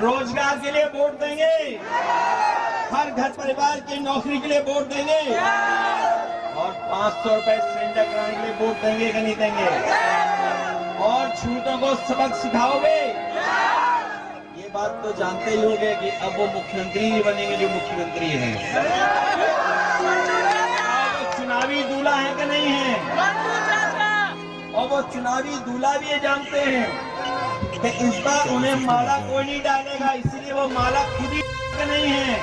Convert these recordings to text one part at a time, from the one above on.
रोजगार के लिए वोट देंगे, हर घर परिवार की नौकरी के लिए वोट देंगे और 500 रुपए सिलेंडर कराने के लिए वोट देंगे कि नहीं देंगे? और छूटों को सबक सिखाओगे? ये बात तो जानते ही होंगे कि अब वो मुख्यमंत्री ही बनेंगे जो मुख्यमंत्री हैं। वो चुनावी दूल्हा है कि नहीं है? और वो चुनावी दूल्हा भी ये जानते हैं कि इस बार उन्हें माला कोई नहीं डालेगा, इसलिए वो माला खुद ही नहीं है।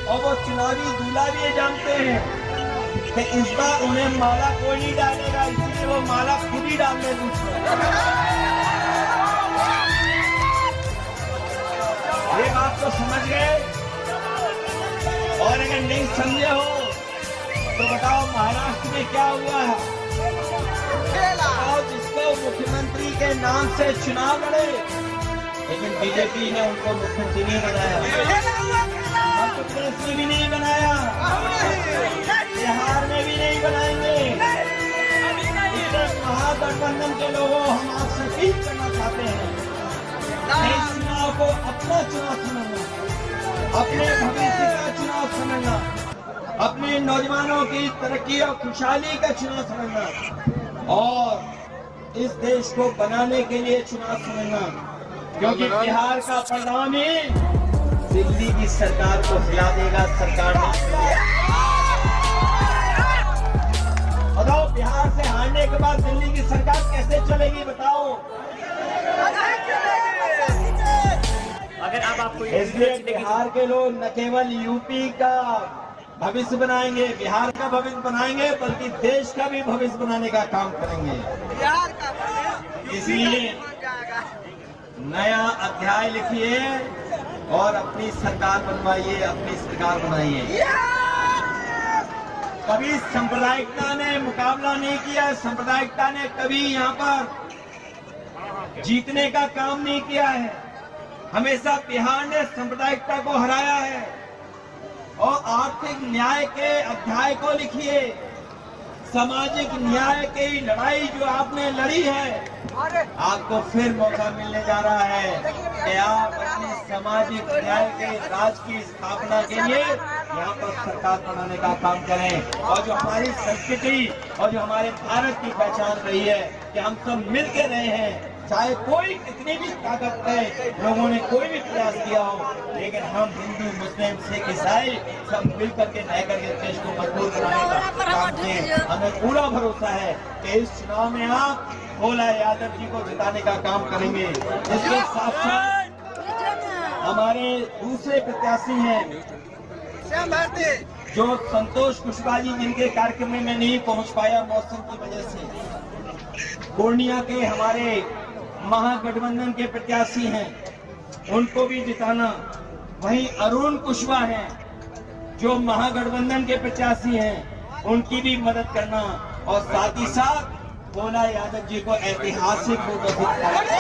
और वो चुनावी दूल्हा भी ये जानते हैं कि इस बार उन्हें माला कोई नहीं डालेगा, इसलिए वो माला खुद ही डालने दूसरे। ये बात तो समझ गए? और अगर नहीं समझे हो तो बताओ महाराष्ट्र में क्या हुआ है? जिसको मुख्यमंत्री के नाम से चुनाव लड़े, लेकिन बीजेपी ने उनको मुख्यमंत्री नहीं बनाया, मध्य प्रदेश में भी नहीं बनाया, बिहार में भी नहीं बनाएंगे। महागठबंधन के लोगों, हम आपसे अपील करना चाहते हैं, इस चुनाव को अपना चुनाव समझना, अपने भविष्य का चुनाव समझना, अपने नौजवानों की तरक्की और खुशहाली का चुनाव समझना और इस देश को बनाने के लिए चुनाव समझना, क्योंकि बिहार का परिणाम ही दिल्ली की सरकार को हिला देगा। सरकार बताओ, बिहार से हारने के बाद दिल्ली की सरकार कैसे चलेगी बताओ? अगर अब आपको इसलिए बिहार के लोग न केवल यूपी का भविष्य बनाएंगे, बिहार का भविष्य बनाएंगे, बल्कि देश का भी भविष्य बनाने का काम करेंगे। इसलिए नया अध्याय लिखिए और अपनी सरकार बनवाइए, अपनी सरकार बनाइए। कभी सांप्रदायिकता ने मुकाबला नहीं किया, सांप्रदायिकता ने कभी यहाँ पर जीतने का काम नहीं किया है। हमेशा बिहार ने सांप्रदायिकता को हराया है। और आर्थिक न्याय के अध्याय को लिखिए, सामाजिक न्याय की लड़ाई जो आपने लड़ी है, आपको फिर मौका मिलने जा रहा है कि आप अपने सामाजिक न्याय के राज की स्थापना के लिए यहाँ पर सरकार बनाने का काम करें। और जो हमारी संस्कृति और जो हमारे भारत की पहचान रही है कि हम सब मिलकर रहे हैं, चाहे कोई कितनी भी ताकत है, लोगों ने कोई भी प्रयास किया हो, लेकिन हम हिंदू, मुस्लिम, सिख, ईसाई सब मिलकर के नए करके देश को मजबूत बनाने का काम किए। हमें पूरा भरोसा है कि इस चुनाव में आप भोला यादव जी को जिताने का काम करेंगे। इसके साथ साथ हमारे दूसरे प्रत्याशी हैं जो संतोष कुशवाहा जी, जिनके कार्यक्रम में मैं नहीं पहुंच पाया मौसम की वजह से। पूर्णिया के हमारे महागठबंधन के प्रत्याशी हैं, उनको भी जिताना। वहीं अरुण कुशवाहा हैं जो महागठबंधन के प्रत्याशी हैं, उनकी भी मदद करना और साथ ही साथ भोला यादव जी को ऐतिहासिक वोट अधिकार